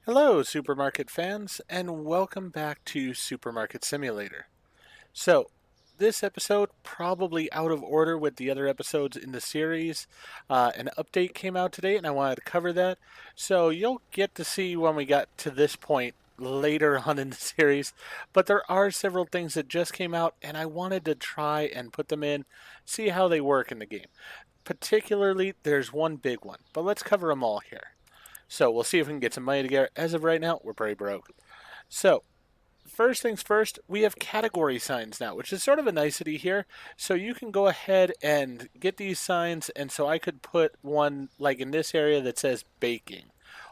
Hello, supermarket fans, and welcome back to Supermarket Simulator. So, this episode, probably out of order with the other episodes in the series. An update came out today, and I wanted to cover that. So, you'll get to see when we got to this point later on in the series. But there are several things that just came out, and I wanted to try and put them in, see how they work in the game. Particularly, there's one big one, but let's cover them all here. So we'll see if we can get some money together. As of right now, we're pretty broke. So first things first, we have category signs now, which is sort of a nicety here. So you can go ahead and get these signs, and so I could put one like in this area that says baking.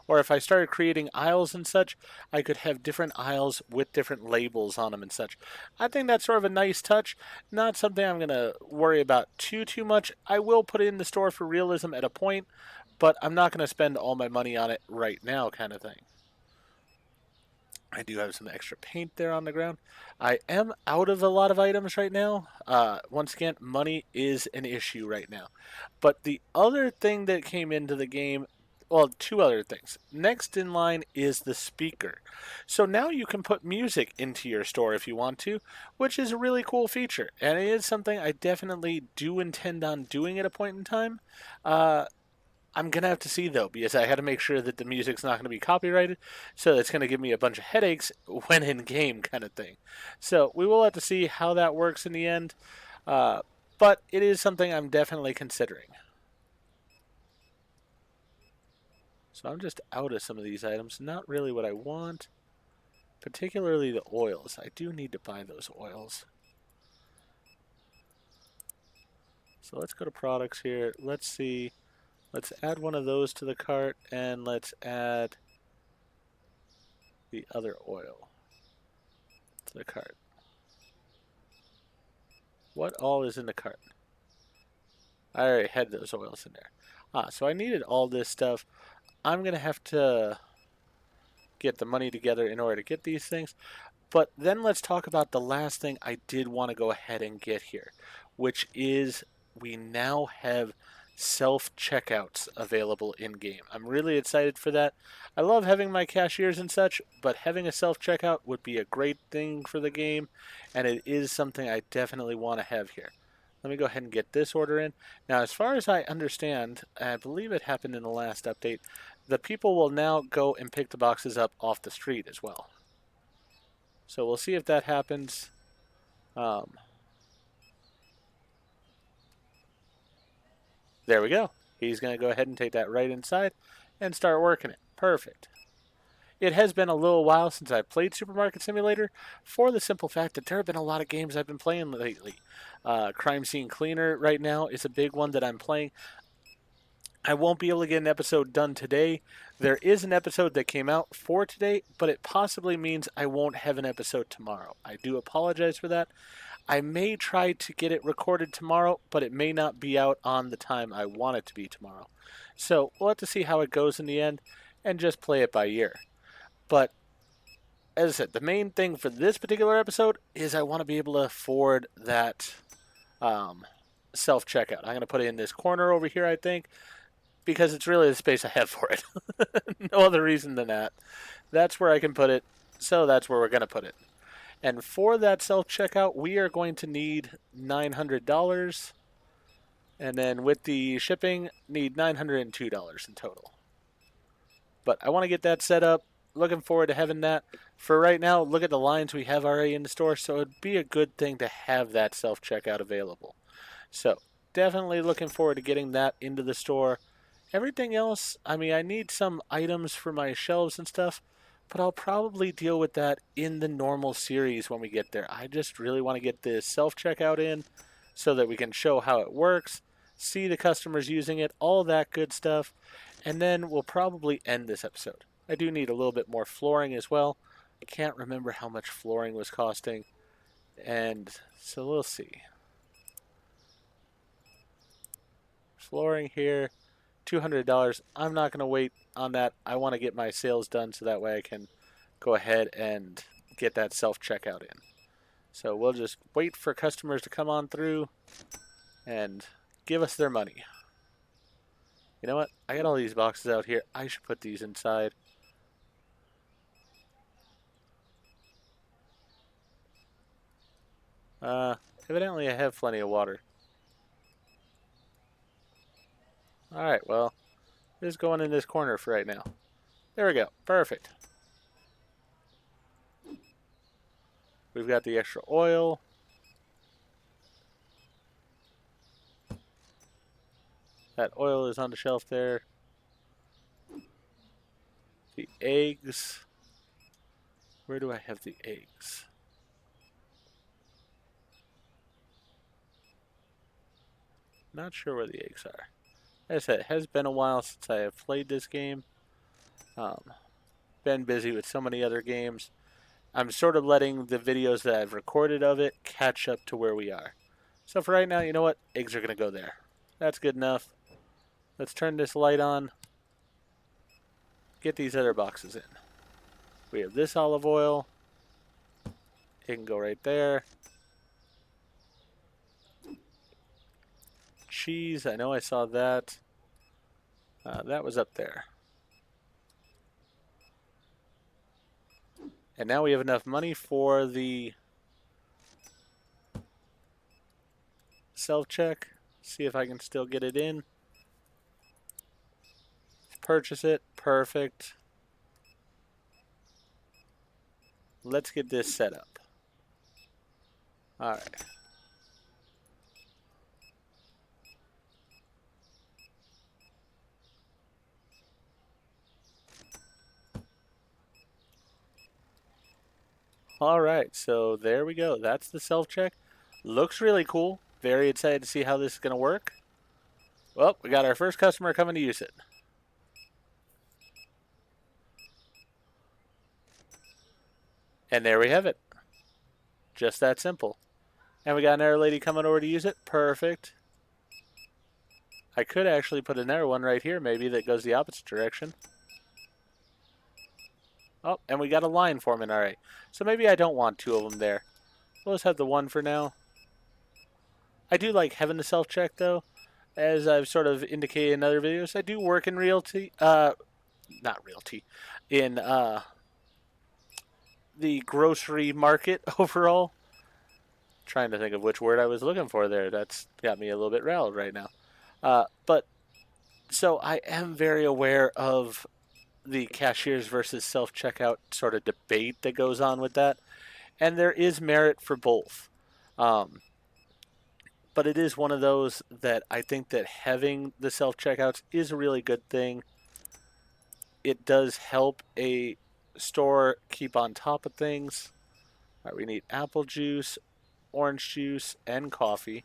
Or if I started creating aisles and such, I could have different aisles with different labels on them and such. I think that's sort of a nice touch. Not something I'm going to worry about too much. I will put it in the store for realism at a point, but I'm not going to spend all my money on it right now, kind of thing. I do have some extra paint there on the ground. I am out of a lot of items right now. Once again, money is an issue right now. But the other thing that came into the game, well, two other things. Next in line is the speaker. So now you can put music into your store if you want to, which is a really cool feature. And it is something I definitely do intend on doing at a point in time. Uh, I'm gonna have to see though, because I had to make sure that the music's not gonna be copyrighted, so it's gonna give me a bunch of headaches when in game, kind of thing. So we will have to see how that works in the end, uh, but it is something I'm definitely considering. So I'm just out of some of these items. Not really what I want, particularly the oils. I do need to buy those oils. So let's go to products here. Let's see. Let's add one of those to the cart, and let's add the other oil to the cart. What all is in the cart? I already had those oils in there. So I needed all this stuff. I'm going to have to get the money together in order to get these things. But then let's talk about the last thing I did want to go ahead and get here, which is we now have self checkouts available in game. I'm really excited for that. I love having my cashiers and such, but having a self checkout would be a great thing for the game, and it is something I definitely want to have here. Let me go ahead and get this order in. Now, as far as I understand, I believe it happened in the last update, the people will now go and pick the boxes up off the street as well. So we'll see if that happens. Um, there we go. He's going to go ahead and take that right inside and start working it. Perfect. It has been a little while since I played Supermarket Simulator for the simple fact that there have been a lot of games I've been playing lately. Crime Scene Cleaner right now is a big one that I'm playing. I won't be able to get an episode done today. There is an episode that came out for today, but it possibly means I won't have an episode tomorrow. I do apologize for that. I may try to get it recorded tomorrow, but it may not be out on the time I want it to be tomorrow. So we'll have to see how it goes in the end and just play it by ear. But as I said, the main thing for this particular episode is I want to be able to afford that self checkout. I'm going to put it in this corner over here, I think, because it's really the space I have for it. No other reason than that. That's where I can put it, so that's where we're going to put it. And for that self checkout, we are going to need $900. And then with the shipping, need $902 in total. But I want to get that set up. Looking forward to having that. For right now, look at the lines we have already in the store, so it'd be a good thing to have that self checkout available. So definitely looking forward to getting that into the store. Everything else, I mean, I need some items for my shelves and stuff, but I'll probably deal with that in the normal series when we get there. I just really want to get this self checkout in so that we can show how it works, see the customers using it, all that good stuff, and then we'll probably end this episode. I do need a little bit more flooring as well. I can't remember how much flooring was costing, and so we'll see. Flooring here, $200. I'm not going to wait on that. I want to get my sales done so that way I can go ahead and get that self checkout in. So we'll just wait for customers to come on through and give us their money. You know what? I got all these boxes out here. I should put these inside. Evidently I have plenty of water. Alright, well, just going in this corner for right now. There we go. Perfect. We've got the extra oil. That oil is on the shelf there. The eggs. Where do I have the eggs? Not sure where the eggs are. As I said, it has been a while since I have played this game. Been busy with so many other games. I'm sort of letting the videos that I've recorded of it catch up to where we are. So for right now, you know what? Eggs are going to go there. That's good enough. Let's turn this light on. Get these other boxes in. We have this olive oil. It can go right there. Cheese, I know I saw that. That was up there. And now we have enough money for the self-check. See if I can still get it in. Purchase it. Perfect. Let's get this set up. Alright. Alright, so there we go. That's the self-check. Looks really cool. Very excited to see how this is going to work. Well, we got our first customer coming to use it. And there we have it. Just that simple. And we got another lady coming over to use it. Perfect. I could actually put another one right here, maybe, that goes the opposite direction. Oh, and we got a line forming, alright. So maybe I don't want two of them there. We'll just have the one for now. I do like having the self-check, though. As I've sort of indicated in other videos, I do work in realty. Not realty. In, the grocery market overall. Trying to think of which word I was looking for there. That's got me a little bit rattled right now. But so I am very aware of the cashiers versus self-checkout sort of debate that goes on with that. And there is merit for both. But it is one of those that I think that having the self-checkouts is a really good thing. It does help a store keep on top of things. All right, we need apple juice, orange juice, and coffee.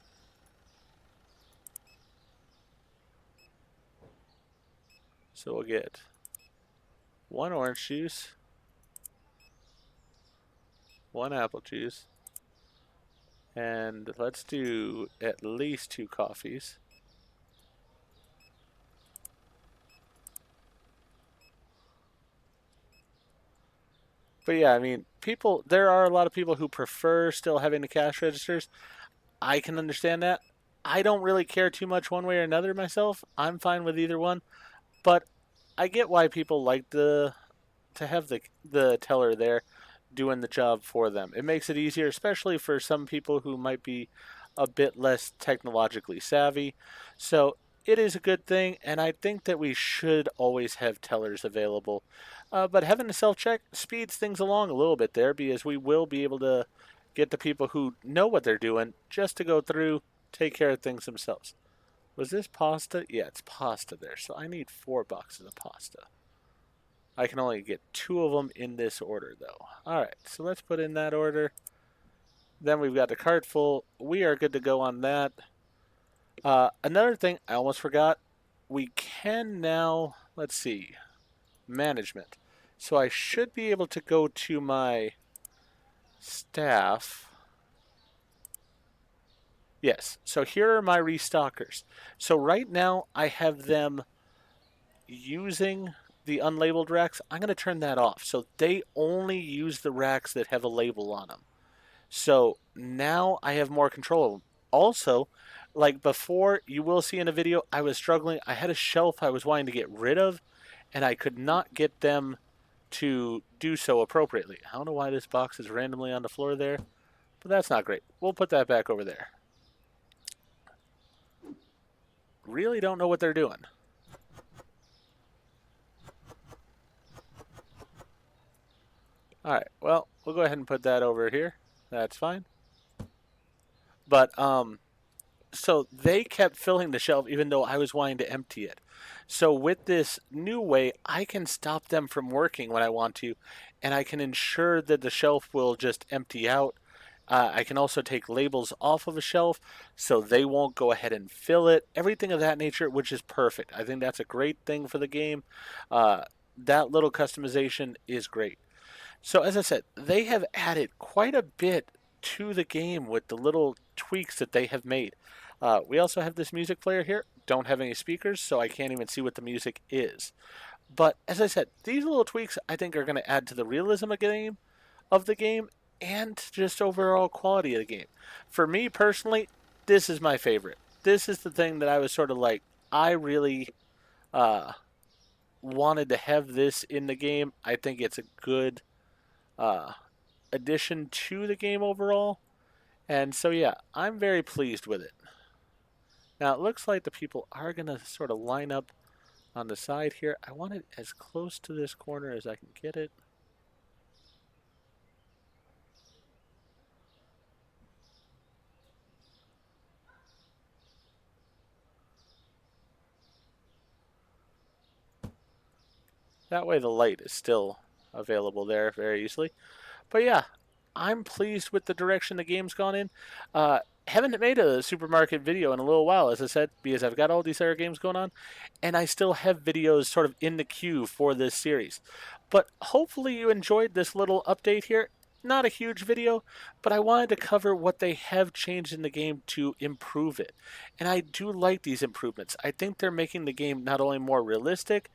So we'll get one orange juice, one apple juice, and let's do at least 2 coffees. But yeah, I mean, there are a lot of people who prefer still having the cash registers. I can understand that. I don't really care too much one way or another myself. I'm fine with either one. But I get why people like to have the teller there doing the job for them. It makes it easier, especially for some people who might be a bit less technologically savvy. So it is a good thing, and I think that we should always have tellers available. But having a self-check speeds things along a little bit there, because we will be able to get the people who know what they're doing just to go through, take care of things themselves. Was this pasta? Yeah, it's pasta there. So I need 4 boxes of pasta. I can only get 2 of them in this order, though. Alright, so let's put in that order. Then we've got the cart full. We are good to go on that. Another thing I almost forgot. We can now, let's see, management. So I should be able to go to my staff. Yes, so here are my restockers. So right now I have them using the unlabeled racks. I'm going to turn that off. So they only use the racks that have a label on them. So now I have more control of them. Also, like before, you will see in a video, I was struggling. I had a shelf I was wanting to get rid of, and I could not get them to do so appropriately. I don't know why this box is randomly on the floor there. but that's not great. We'll put that back over there. Really don't know what they're doing. Alright, well, we'll go ahead and put that over here. That's fine. But, so they kept filling the shelf even though I was wanting to empty it. So with this new way, I can stop them from working when I want to, and I can ensure that the shelf will just empty out. I can also take labels off of a shelf so they won't go ahead and fill it. Everything of that nature, which is perfect. I think that's a great thing for the game. That little customization is great. So as I said, they have added quite a bit to the game with the little tweaks that they have made. We also have this music player here. Don't have any speakers, so I can't even see what the music is. But as I said, these little tweaks I think are going to add to the realism of the game and just overall quality of the game. For me personally, this is my favorite. This is the thing that I was sort of like, I really wanted to have this in the game. I think it's a good addition to the game overall. And so yeah, I'm very pleased with it. Now it looks like the people are going to sort of line up on the side here. I want it as close to this corner as I can get it. That way the light is still available there very easily. But yeah, I'm pleased with the direction the game's gone in. Haven't made a supermarket video in a little while, as I said, because I've got all these other games going on, and I still have videos sort of in the queue for this series. But hopefully you enjoyed this little update here. Not a huge video, but I wanted to cover what they have changed in the game to improve it. And I do like these improvements. I think they're making the game not only more realistic,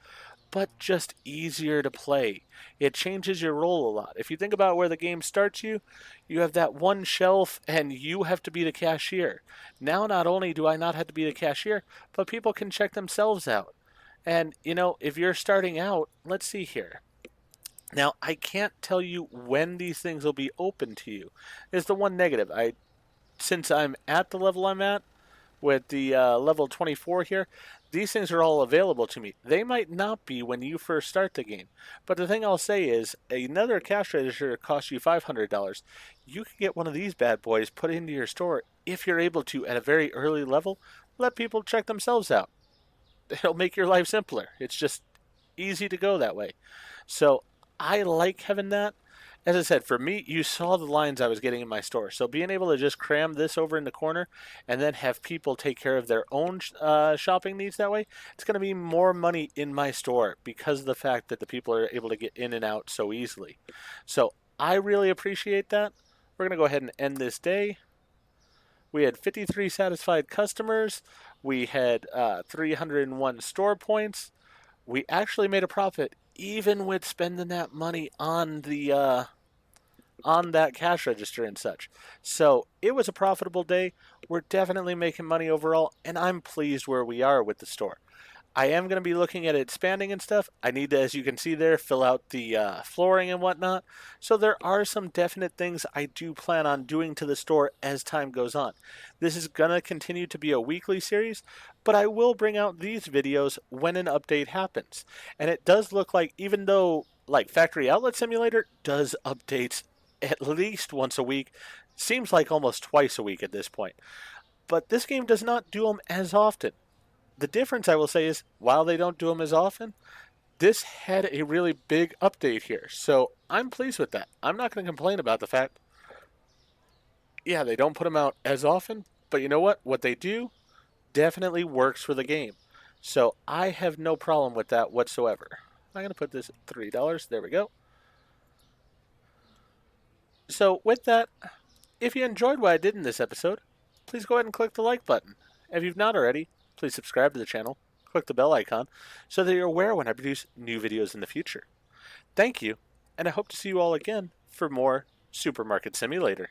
but just easier to play. It changes your role a lot. If you think about where the game starts you, you have that one shelf and you have to be the cashier. Now not only do I not have to be the cashier, but people can check themselves out. And, you know, if you're starting out, let's see here. Now, I can't tell you when these things will be open to you. Is the one negative. Since I'm at the level I'm at, with the level 24 here, these things are all available to me. They might not be when you first start the game. But the thing I'll say is, another cash register costs you $500. You can get one of these bad boys put into your store if you're able to, at a very early level, let people check themselves out. It'll make your life simpler. It's just easy to go that way. So I like having that. As I said, for me, you saw the lines I was getting in my store. So being able to just cram this over in the corner and then have people take care of their own shopping needs that way, it's going to be more money in my store because of the fact that the people are able to get in and out so easily. So I really appreciate that. We're going to go ahead and end this day. We had 53 satisfied customers. We had 301 store points. We actually made a profit even with spending that money on the on that cash register and such. So it was a profitable day. We're definitely making money overall, and I'm pleased where we are with the store. I am going to be looking at expanding and stuff. I need to, as you can see there, fill out the flooring and whatnot. So there are some definite things I do plan on doing to the store as time goes on. This is going to continue to be a weekly series, but I will bring out these videos when an update happens. And it does look like, even though like Factory Outlet Simulator does updates at least once a week, seems like almost twice a week at this point. But this game does not do them as often. The difference, I will say, is while they don't do them as often, this had a really big update here. So I'm pleased with that. I'm not going to complain about the fact, yeah, they don't put them out as often, but you know what? What they do definitely works for the game. So I have no problem with that whatsoever. I'm going to put this at $3. There we go. So with that, if you enjoyed what I did in this episode, please go ahead and click the like button. If you've not already, please subscribe to the channel, click the bell icon, so that you're aware when I produce new videos in the future. Thank you, and I hope to see you all again for more Supermarket Simulator.